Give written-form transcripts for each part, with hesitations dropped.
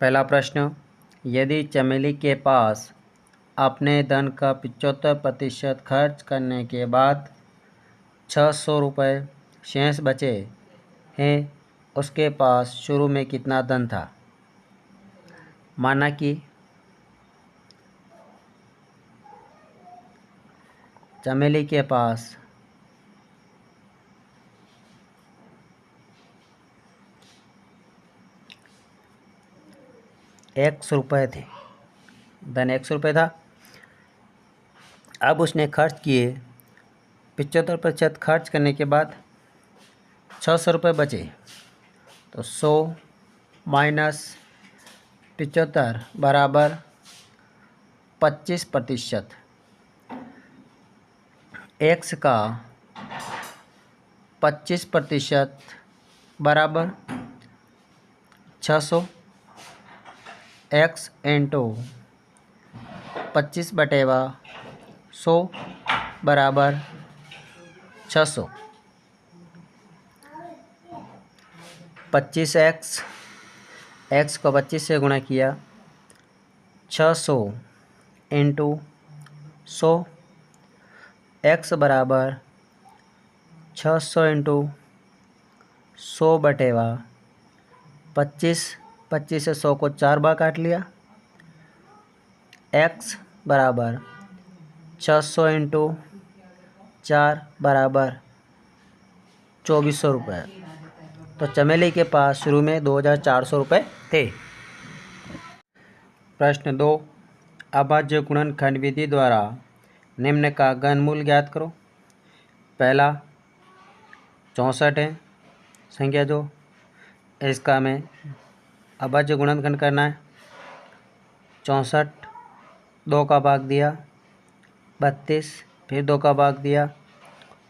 पहला प्रश्न, यदि चमेली के पास अपने धन का 75% खर्च करने के बाद 600 रुपये शेष बचे हैं, उसके पास शुरू में कितना धन था। माना कि चमेली के पास ₹100 थे, धन 100 रुपये था। अब उसने खर्च किए, 75% खर्च करने के बाद 600 रुपये बचे, तो 100 माइनस 75 बराबर 25%। एक्स का 25% बराबर 600। एक्स इंटू 25/100 बराबर 600। 25x, एक्स को 25 से गुणा किया, 600 इंटू 100। एक्स बराबर 600 इंटू 100/25। 25 से 100 को 4 बार काट लिया। एक्स बराबर 600 इंटू 4 बराबर 2400 रुपये। तो चमेली के पास शुरू में 2400 रुपये थे। प्रश्न 2, अभाज्य गुणनखंड विधि द्वारा निम्न का घनमूल ज्ञात करो। पहला 64 है संख्या जो, इसका हमें अभाज्य गुणनखंड करना है। 64, 2 का भाग दिया 32, फिर 2 का भाग दिया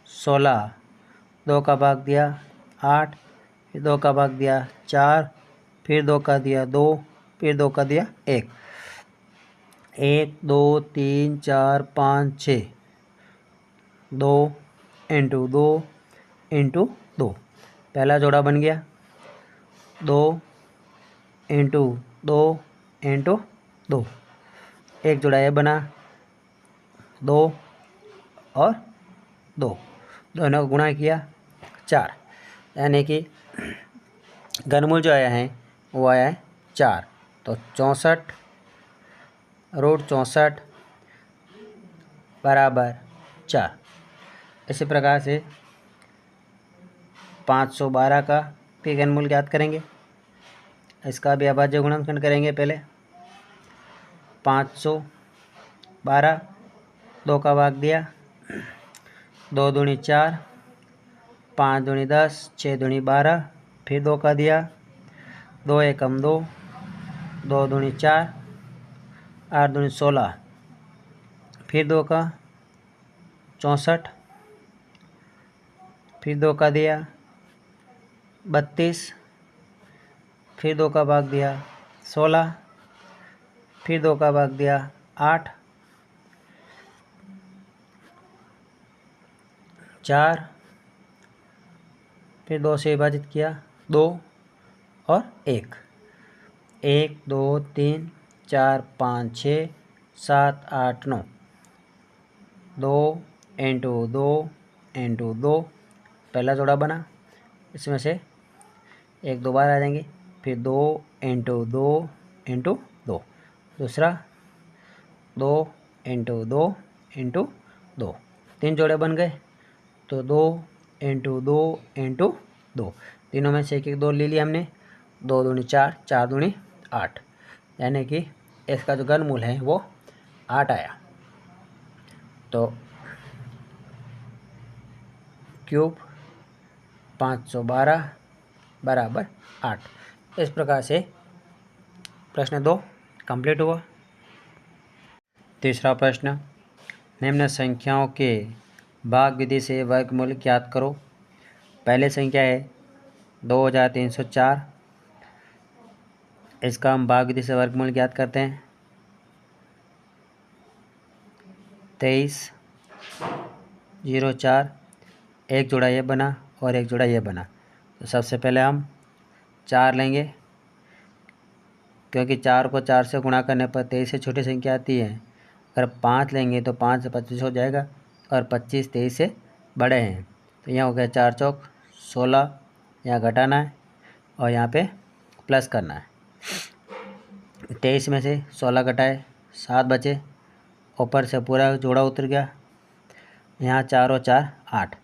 16, 2 का भाग दिया 8, फिर 2 का भाग दिया 4, फिर 2 का दिया 2, फिर 2 का दिया 1। 1 2 3 4 5 6, 2 इंटू 2 इंटू 2, पहला जोड़ा बन गया। 2 इंटू 2 इंटू 2, एक जोड़ा ये बना, 2 और 2, दोनों को गुणा किया 4, यानी कि घनमूल जो आया है वो आया है 4। तो 64√64 बराबर 4। इसी प्रकार से 512 का भी घनमूल ज्ञात करेंगे। इसका भी अभाज्य गुणनखंड करेंगे। पहले 512, 2 का भाग दिया, 2 दूनी 4, 5 दूनी 10, 6 दूनी 12, फिर 2 का दिया, 2 एकम 2, 2 दूनी 4, 8 दूनी 16, फिर 2 का 64, फिर 2 का दिया 32, फिर 2 का भाग दिया 16, फिर 2 का भाग दिया 8, 4, फिर 2 से विभाजित किया 2 और 1। 1 2 3 4 5 6 7 8 9, 2 इंटू 2 इंटू 2, पहला जोड़ा बना, इसमें से 1 2 बार आ जाएंगे। फिर 2 इंटू 2 इंटू 2, दूसरा 2 इंटू 2 इंटू 2, 3 जोड़े बन गए। तो 2 इंटू 2 इंटू 2, तीनों में से 1 1 2 ले लिया हमने। 2 दूनी 4, 4 दूनी 8, यानी कि इसका जो घनमूल है वो 8 आया। तो क्यूब 512 बराबर 8। इस प्रकार से प्रश्न 2 कंप्लीट हुआ। तीसरा प्रश्न, निम्न संख्याओं के भाग विधि से वर्गमूल ज्ञात करो। पहले संख्या है 2304, इसका हम भाग विधि से वर्गमूल ज्ञात करते हैं। 2304, एक जोड़ा ये बना और एक जोड़ा ये बना। तो सबसे पहले हम 4 लेंगे, क्योंकि 4 को 4 से गुणा करने पर 23 से छोटी संख्या आती है। अगर 5 लेंगे तो 5 से 25 हो जाएगा और 25 23 से बड़े हैं। तो यहाँ हो गया 4 चौक 16, यहाँ घटाना है और यहाँ पे प्लस करना है। 23 में से 16 घटाए 7 बचे, ऊपर से पूरा जोड़ा उतर गया। यहाँ 4 और 4 8।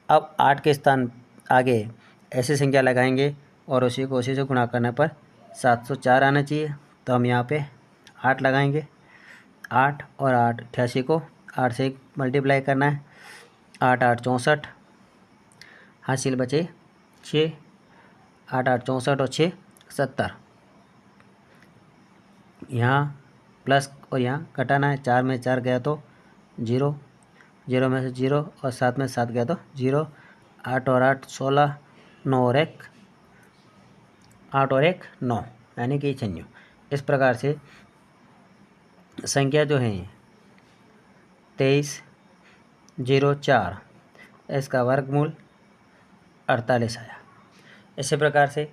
अब 8 के स्थान आगे ऐसी संख्या लगाएंगे और उसी को उसी से गुणा करने पर 704 आना चाहिए। तो हम यहाँ पे 8 लगाएंगे। 8 और 8 88 को 8 से मल्टीप्लाई करना है। 8 8 64, हासिल बचे 6। 8 8 64 और 6 70। यहाँ प्लस और यहाँ घटाना है। 4 में 4 गया तो 0, 0 में से 0 और 7 में 7 गया तो 0। 8 और 8 16, 9 और 1 8 और 1 9, यानी कि 96। इस प्रकार से संख्या जो है 2304, इसका वर्गमूल 48 आया। इसी प्रकार से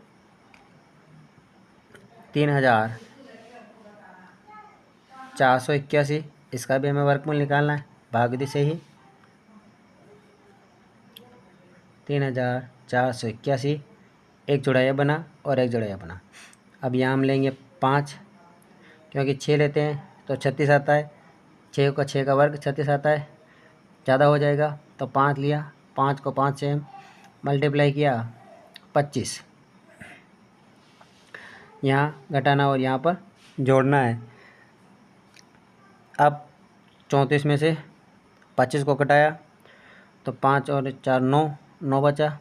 3481, इसका भी हमें वर्गमूल निकालना है भाग से ही। 3481, एक जोड़ा यह बना और एक जोड़ा यह बना। अब यहाँ हम लेंगे 5, क्योंकि 6 लेते हैं तो 36 आता है। 6 का वर्ग 36 आता है, ज़्यादा हो जाएगा तो 5 लिया। 5 को 5 से मल्टीप्लाई किया 25। यहाँ घटाना और यहाँ पर जोड़ना है। अब 34 में से 25 को घटाया तो 5 और 4 9, 9 बचा।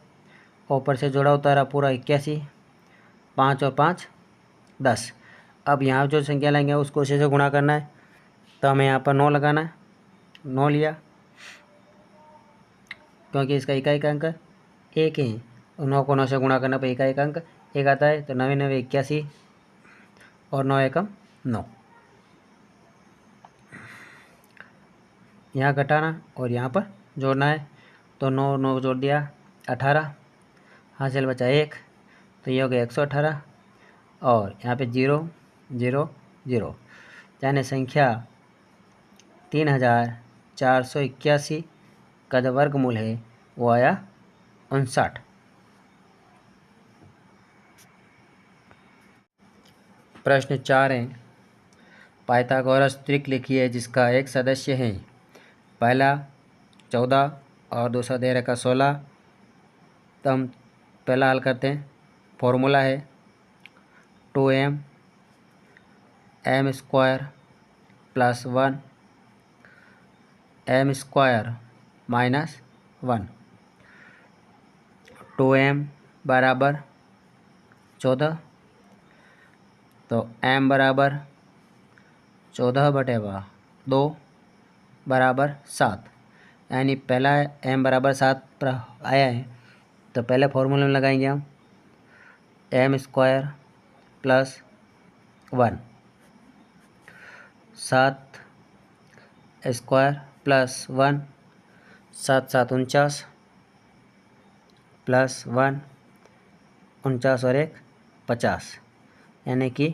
ऊपर से जोड़ा उतारा पूरा 81। 5 और 5 10। अब यहाँ जो संख्या लेंगे उसको उसी से गुणा करना है। तो हमें यहाँ पर 9 लगाना है। 9 लिया, क्योंकि इसका इकाई का अंक 1 है। 9 को 9 से गुणा करने पर इकाई का अंक 1 आता है। तो 9 9 81 और 9 एकम 9। यहाँ घटाना और यहाँ पर जोड़ना है। तो 9 9 जोड़ दिया 18, हासिल बचा 1। तो ये हो गया 118 और यहाँ पे 0 0 0, यानी संख्या 3481 का जो वर्गमूल है वो आया 59। प्रश्न 4 है, पाइथागोरस त्रिक लिखिए जिसका एक सदस्य है। पहला 14 और दूसरा दे रखा 16। तो हम पहला हल करते हैं। फॉर्मूला है 2m m² plus 1 m² minus 1। 2m बराबर 14, तो m बराबर 14/2 बराबर 7, यानी पहला m बराबर 7 पर आया है। तो पहले फॉर्मूले में लगाएंगे हम m² प्लस 1, 7² प्लस 1, 7 7 49 प्लस 1 49 और 1 50, यानी कि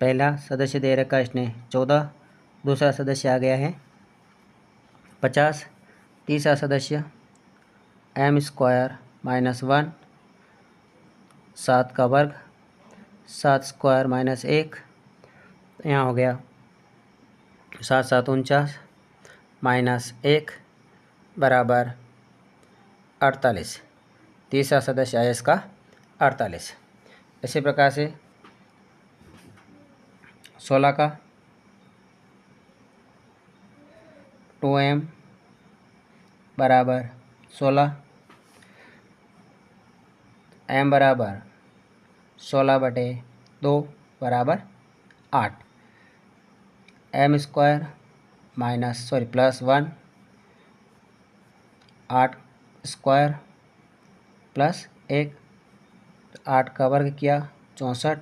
पहला सदस्य दे रखा इसने 14, दूसरा सदस्य आ गया है 50, तीसरा सदस्य m² माइनस 1, 7 का वर्ग 7² माइनस 1, यहाँ हो गया 7 7 49 माइनस 1 बराबर 48। तीसरा सदस्य आया इसका 48। इसी प्रकार से 16 का 2m बराबर 16, m बराबर 16/2 बराबर 8, m² माइनस प्लस 1, 8² प्लस 1, 8 का वर्ग किया 64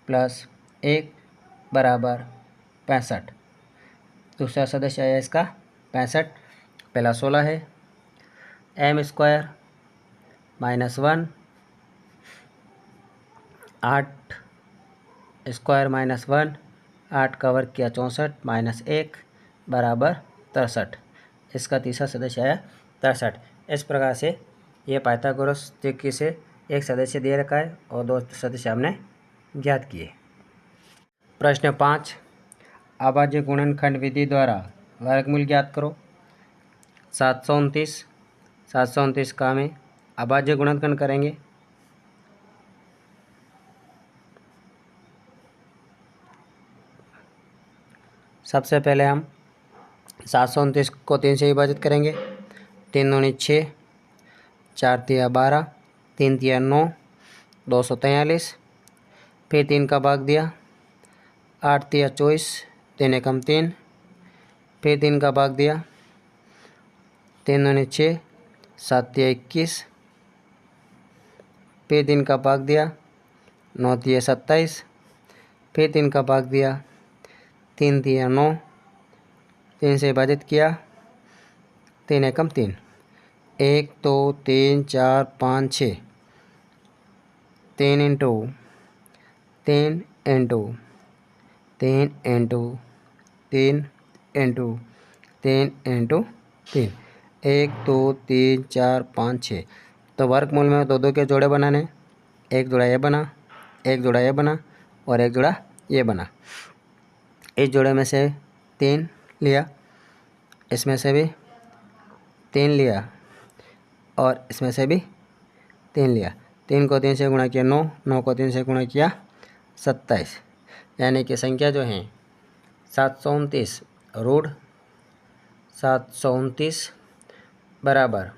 प्लस 1 बराबर 65। दूसरा सदस्य आया इसका 65। पहला 16 है, m² माइनस 1, 8 स्क्वायर माइनस 1, 8 का वर्ग किया 64 माइनस 1 बराबर 63। इसका तीसरा सदस्य आया 63। इस प्रकार से ये पाइथागोरस त्रिज्य से एक सदस्य दे रखा है और 2 सदस्य हमने ज्ञात किए। प्रश्न 5, अभाज्य गुणनखंड विधि द्वारा वर्गमूल ज्ञात करो। 729 का हमें अभाज्य गुणनखंड करेंगे। सबसे पहले हम 729 को 3 से विभाजित करेंगे। 3 दूनी 6, 4 तिया 12, 3 तिया 9, 243। फिर 3 का भाग दिया, 8 तिया 24, 3 एकम 3। फिर 3 का भाग दिया, 3 दूनी 6, 7 तिया 21। फिर 3 का भाग दिया, 9 तिया 27। फिर 3 का भाग दिया, 3 तिया 9, 3 से विभाजित किया, 3 एकम 3। 1 2 3 4 5 6, 3 into 3 into 3 into 3 into 3 into 3, 1 2 3 4 5 6। तो वर्गमूल में दो के जोड़े बनाने, एक जोड़ा ये बना, एक जोड़ा ये बना और एक जोड़ा ये बना। इस जोड़े में से 3 लिया, इसमें से भी 3 लिया और इसमें से भी 3 लिया। 3 को 3 से गुणा किया 9, 9 को 3 से गुणा किया 27। यानी कि संख्या जो है 729 रूट 729 बराबर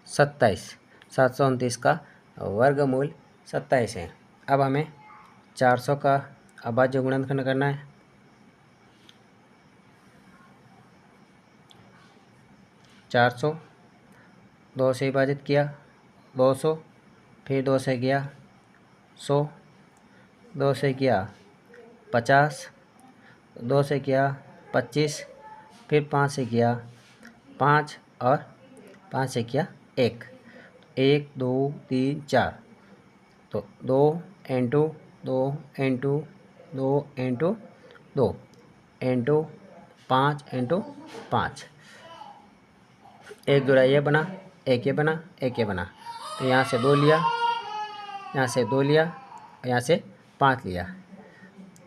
27। 729 का वर्गमूल 27 है। अब हमें 400 का अभाज्य गुणनखंड करना है। 400 2 से विभाजित किया 200, फिर 2 से किया 100, 2 से किया 50, 2 से किया 25, फिर 5 से किया 5 और 5 से किया 1, 1 2 3 4। तो 2 into 2 into 2 into 2 into 5 into 5। एक जोड़ा ये बना, एक ये बना, एक ये बना। तो यहाँ से 2 लिया, यहाँ से 2 लिया, यहाँ से 5 लिया।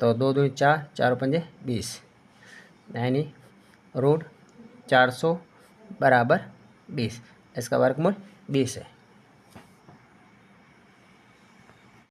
तो 2 दूनी 4, 4 पंजे 20, यानी रूट 400 बराबर 20। इसका वर्गमूल 20 है।